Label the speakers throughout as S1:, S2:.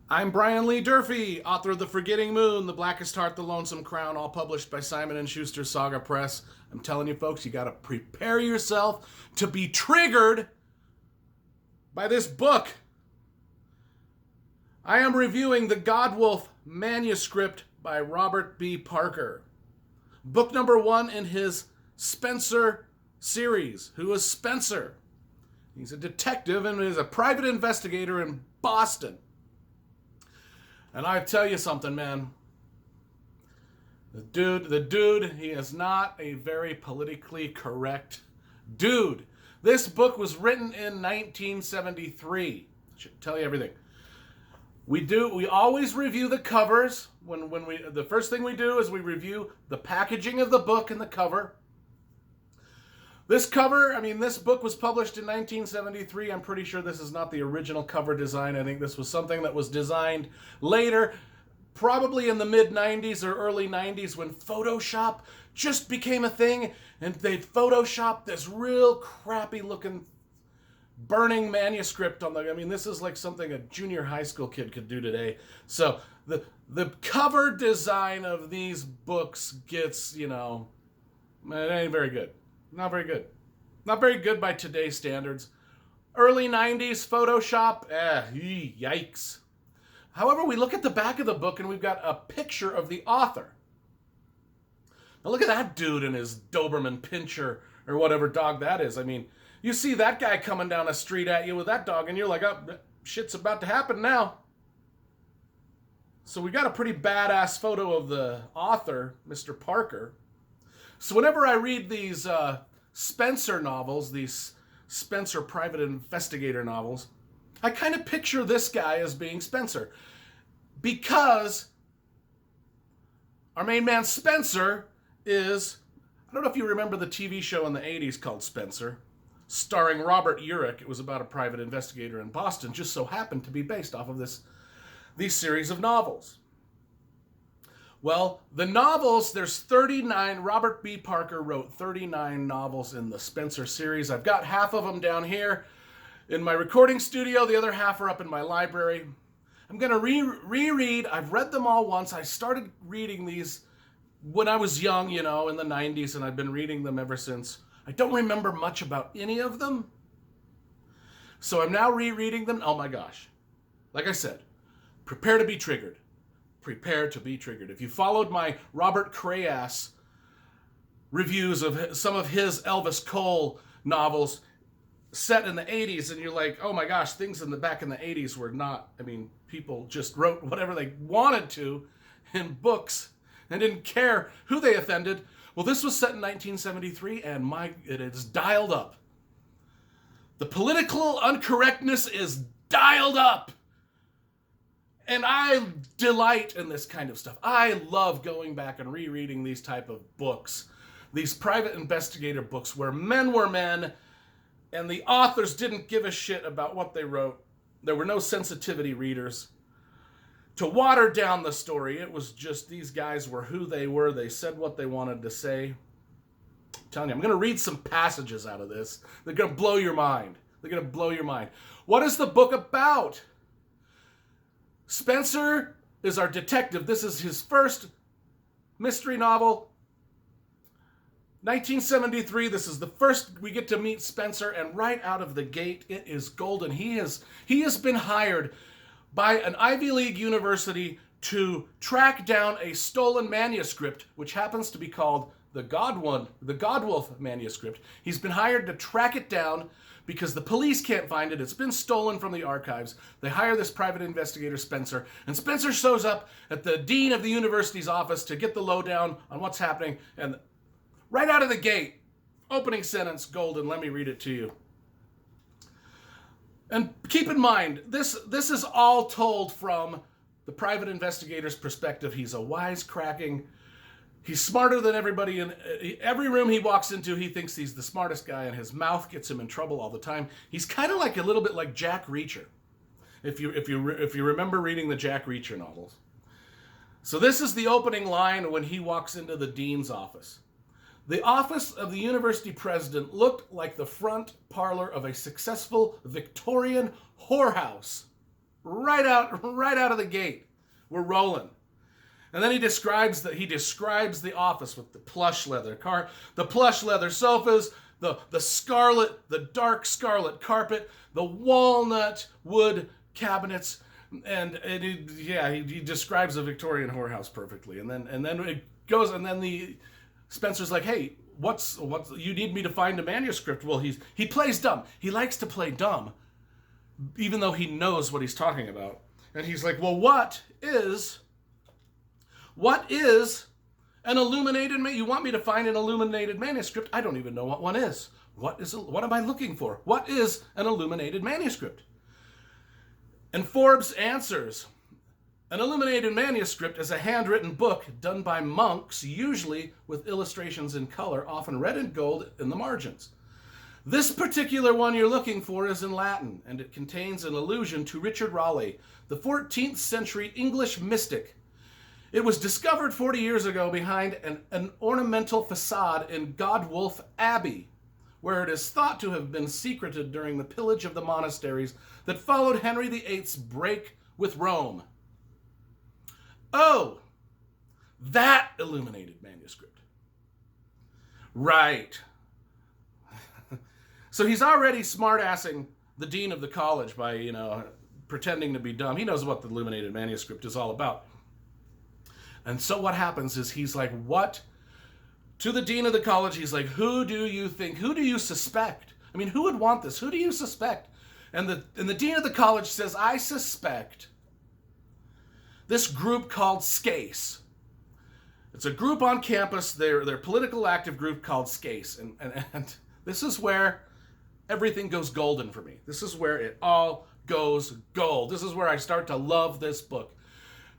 S1: I'm Brian Lee Durfee, author of The Forgetting Moon, The Blackest Heart, The Lonesome Crown, all published by Simon & Schuster Saga Press. I'm telling you folks, you got to prepare yourself to be triggered by this book. I am reviewing the GODWULF Manuscript by Robert B. Parker. Book number 1 in his Spenser series. Who is Spenser? He's a detective and is a private investigator in Boston. And I tell you something, man. The dude, he is not a very politically correct dude. This book was written in 1973. Should tell you everything. We always review the covers. The first thing we do is we review the packaging of the book and the cover. This book was published in 1973. I'm pretty sure this is not the original cover design. I think this was something that was designed later, probably in the mid-90s or early 90s when Photoshop just became a thing, and they photoshopped this real crappy-looking burning manuscript on this is like something a junior high school kid could do today. So the cover design of these books gets, it ain't very good. Not very good. Not very good by today's standards. Early 90s Photoshop, yikes. However, we look at the back of the book and we've got a picture of the author. Now look at that dude and his Doberman Pinscher or whatever dog that is. You see that guy coming down the street at you with that dog and you're like, oh, shit's about to happen now. So we got a pretty badass photo of the author, Mr. Parker. So whenever I read these Spenser novels, these Spenser private investigator novels, I kind of picture this guy as being Spenser. Because our main man Spenser is, I don't know if you remember the TV show in the 80s called Spenser, starring Robert Urich. It was about a private investigator in Boston, just so happened to be based off of these series of novels. Well, the novels, there's 39. Robert B. Parker wrote 39 novels in the Spenser series. I've got half of them down here in my recording studio. The other half are up in my library. I'm going to reread. I've read them all once. I started reading these when I was young, in the 90s, and I've been reading them ever since. I don't remember much about any of them. So I'm now rereading them. Oh my gosh. Like I said, prepare to be triggered. Prepare to be triggered. If you followed my Robert Crayas reviews of some of his Elvis Cole novels set in the 80s, and you're like, oh my gosh, things back in the 80s were not, people just wrote whatever they wanted to in books and didn't care who they offended. Well, this was set in 1973, and it is dialed up. The political incorrectness is dialed up. And I delight in this kind of stuff. I love going back and rereading these type of books, these private investigator books where men were men and the authors didn't give a shit about what they wrote. There were no sensitivity readers to water down the story. It was just these guys were who they were. They said what they wanted to say. I'm telling you, I'm going to read some passages out of this. They're going to blow your mind. They're going to blow your mind. What is the book about? Spenser is our detective. This is his first mystery novel. 1973, this is the first we get to meet Spenser, and right out of the gate, it is golden. He has been hired by an Ivy League university to track down a stolen manuscript, which happens to be called the GODWULF Manuscript. He's been hired to track it down because the police can't find it. It's been stolen from the archives. They hire this private investigator, Spenser, and Spenser shows up at the dean of the university's office to get the lowdown on what's happening. And right out of the gate, opening sentence, golden. Let me read it to you. And keep in mind, this is all told from the private investigator's perspective. He's a wisecracking. He's smarter than everybody. In every room he walks into, he thinks he's the smartest guy, and his mouth gets him in trouble all the time. He's kind of like a little bit like Jack Reacher, if you remember reading the Jack Reacher novels. So this is the opening line when he walks into the dean's office. The office of the university president looked like the front parlor of a successful Victorian whorehouse. right out of the gate. We're rolling. And then he describes the office with the plush leather the plush leather sofas, the dark scarlet carpet, the walnut wood cabinets, and he describes a Victorian whorehouse perfectly. And then it goes, and then Spenser's like, hey, what's you need me to find a manuscript? Well, he plays dumb. He likes to play dumb, even though he knows what he's talking about. And he's like, well, what is an illuminated you want me to find an illuminated manuscript? I don't even know what one is. What am I looking for? What is an illuminated manuscript? And Forbes answers, an illuminated manuscript is a handwritten book done by monks, usually with illustrations in color, often red and gold in the margins. This particular one you're looking for is in Latin, and it contains an allusion to Richard Raleigh, the 14th century English mystic. It was discovered 40 years ago behind an ornamental facade in GODWULF Abbey, where it is thought to have been secreted during the pillage of the monasteries that followed Henry VIII's break with Rome. Oh, that illuminated manuscript. Right. So he's already smart-assing the dean of the college by, pretending to be dumb. He knows what the illuminated manuscript is all about. And so what happens is he's like, what? To the dean of the college, he's like, who do you suspect? I mean, who would want this? Who do you suspect? And the dean of the college says, I suspect this group called SCACE. It's a group on campus. They're a political active group called SCACE. And this is where everything goes golden for me. This is where it all goes gold. This is where I start to love this book.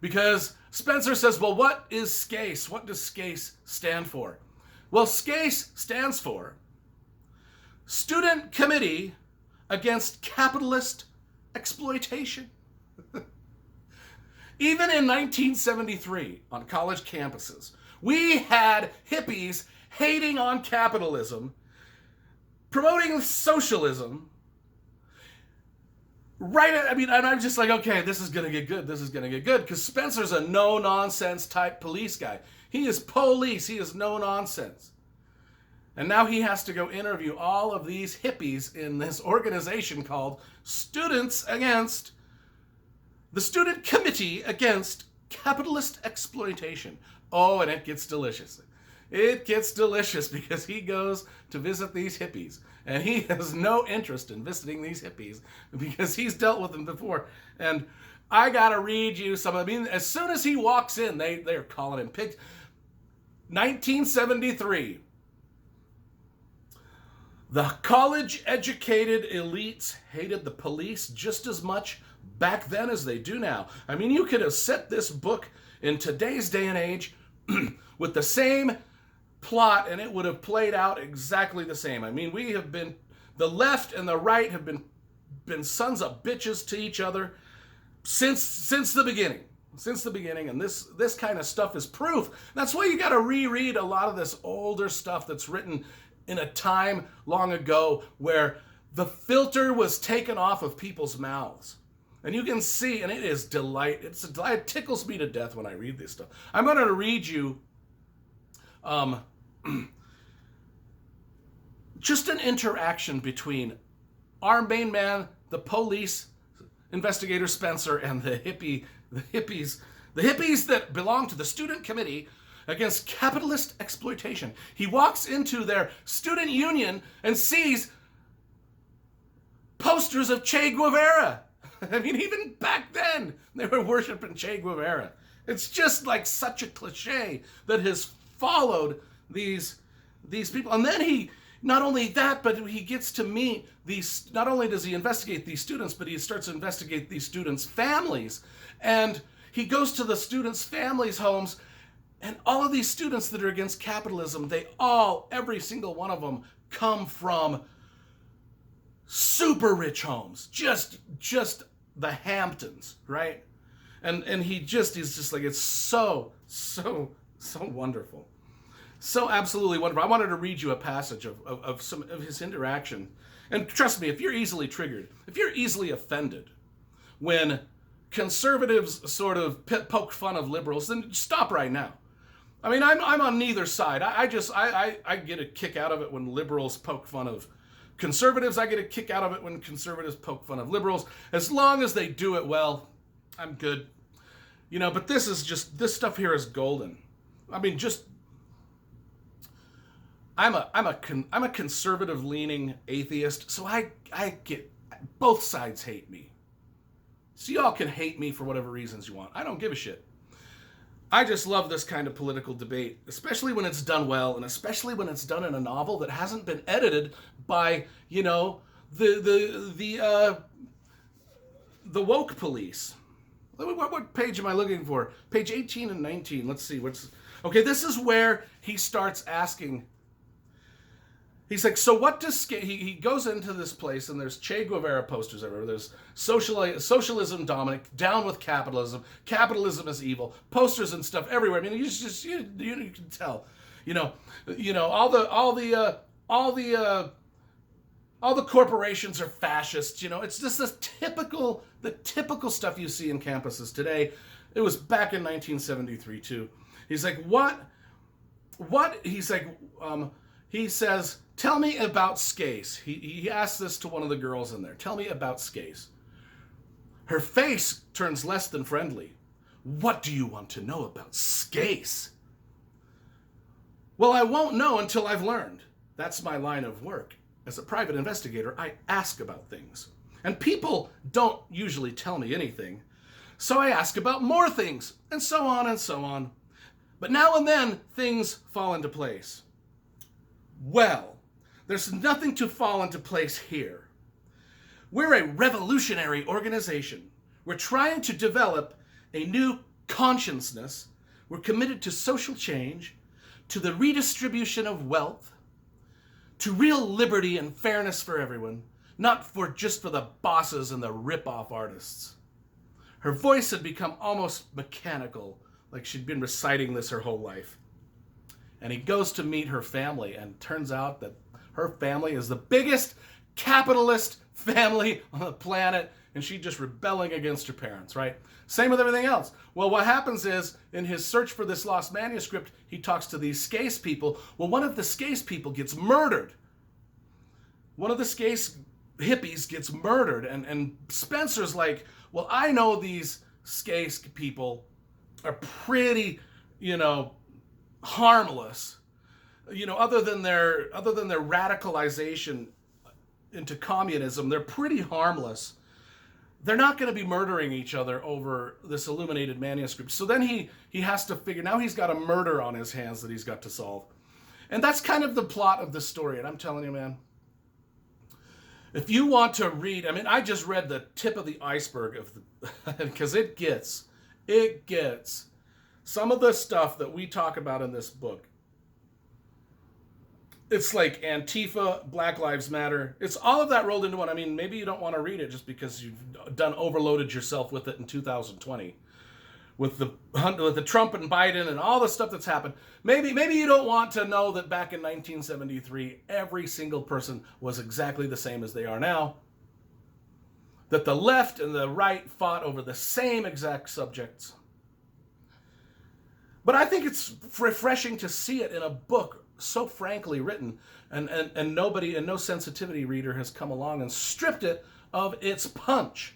S1: Because Spenser says, well, what is SCACE? What does SCACE stand for? Well, SCACE stands for Student Committee Against Capitalist Exploitation. Even in 1973, on college campuses, we had hippies hating on capitalism, promoting socialism. And I'm just like, okay, this is going to get good. This is going to get good. Because Spenser's a no-nonsense type police guy. He is police. He is no-nonsense. And now he has to go interview all of these hippies in this organization called the Student Committee Against Capitalist Exploitation. Oh, and it gets delicious. It gets delicious because he goes to visit these hippies. And he has no interest in visiting these hippies because he's dealt with them before. And I got to read you some. I mean, as soon as he walks in, they're calling him pigs. 1973. The college-educated elites hated the police just as much back then as they do now. I mean, you could have set this book in today's day and age with the same plot and it would have played out exactly the same. I mean, the left and the right have been sons of bitches to each other since the beginning. Since the beginning, and this kind of stuff is proof. That's why you got to reread a lot of this older stuff that's written in a time long ago where the filter was taken off of people's mouths. And you can see, and it is delight. It tickles me to death when I read this stuff. I'm going to read you just an interaction between our main man, the police investigator Spenser, and the hippies that belong to the Student Committee Against Capitalist Exploitation. He walks into their student union and sees posters of Che Guevara. I mean, even back then, they were worshiping Che Guevara. It's just like such a cliche that has followed these people. And then he, not only that, but he gets to meet these, not only does he investigate these students, but he starts to investigate these students' families. And he goes to the students' families' homes, and all of these students that are against capitalism, every single one of them come from super rich homes, just the Hamptons, right? And he's just like, it's so wonderful. So absolutely wonderful. I wanted to read you a passage of some of his interaction. And trust me, if you're easily triggered, if you're easily offended when conservatives sort of poke fun of liberals, then stop right now. I mean, I'm on neither side. I get a kick out of it when liberals poke fun of conservatives. I get a kick out of it when conservatives poke fun of liberals. As long as they do it well, I'm good. You know, but this stuff here is golden. I mean, I'm a conservative leaning atheist, so I get, both sides hate me. So y'all can hate me for whatever reasons you want. I don't give a shit. I just love this kind of political debate, especially when it's done well, and especially when it's done in a novel that hasn't been edited by, you know, the woke police. What page am I looking for? Page 18 and 19. Let's see okay, this is where he starts asking. He's like, so what does he goes into this place, and there's Che Guevara posters everywhere. There's socialism dominant, down with capitalism. Capitalism is evil. Posters and stuff everywhere. I mean, you can tell. You know, all the corporations are fascists. You know, it's just the typical stuff you see in campuses today. It was back in 1973 too. He's like, what? He's like, he says, tell me about Skase. He asks this to one of the girls in there. Tell me about Skase. Her face turns less than friendly. What do you want to know about Skase? Well, I won't know until I've learned. That's my line of work. As a private investigator, I ask about things. And people don't usually tell me anything. So I ask about more things, and so on and so on. But now and then, things fall into place. Well, there's nothing to fall into place here. We're a revolutionary organization. We're trying to develop a new consciousness. We're committed to social change, to the redistribution of wealth, to real liberty and fairness for everyone, not just for the bosses and the rip-off artists. Her voice had become almost mechanical, like she'd been reciting this her whole life. And he goes to meet her family, and turns out that her family is the biggest capitalist family on the planet, and she's just rebelling against her parents, right? Same with everything else. Well, what happens is, in his search for this lost manuscript, he talks to these Skase people. Well, one of the Skase people gets murdered. One of the Skase hippies gets murdered, and Spenser's like, well, I know these Skase people are pretty, you know, harmless, you know, other than their radicalization into communism. They're pretty harmless. They're not going to be murdering each other over this illuminated manuscript. So then he has to figure, now he's got a murder on his hands that he's got to solve. And that's kind of the plot of the story. And I'm telling you, man, if you want to read, I mean, I just read the tip of the iceberg of the, because it gets some of the stuff that we talk about in this book. It's like Antifa, Black Lives Matter. It's all of that rolled into one. I mean, maybe you don't want to read it just because you've overloaded yourself with it in 2020. With the Trump and Biden and all the stuff that's happened. Maybe you don't want to know that back in 1973, every single person was exactly the same as they are now. That the left and the right fought over the same exact subjects. But I think it's refreshing to see it in a book so frankly written, and no sensitivity reader has come along and stripped it of its punch.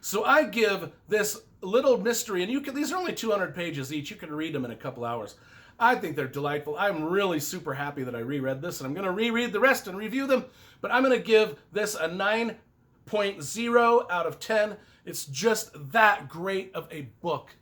S1: So I give this little mystery, and these are only 200 pages each. You can read them in a couple hours. I think they're delightful. I'm really super happy that I reread this, and I'm going to reread the rest and review them, but I'm going to give this a 9.0 out of 10. It's just that great of a book.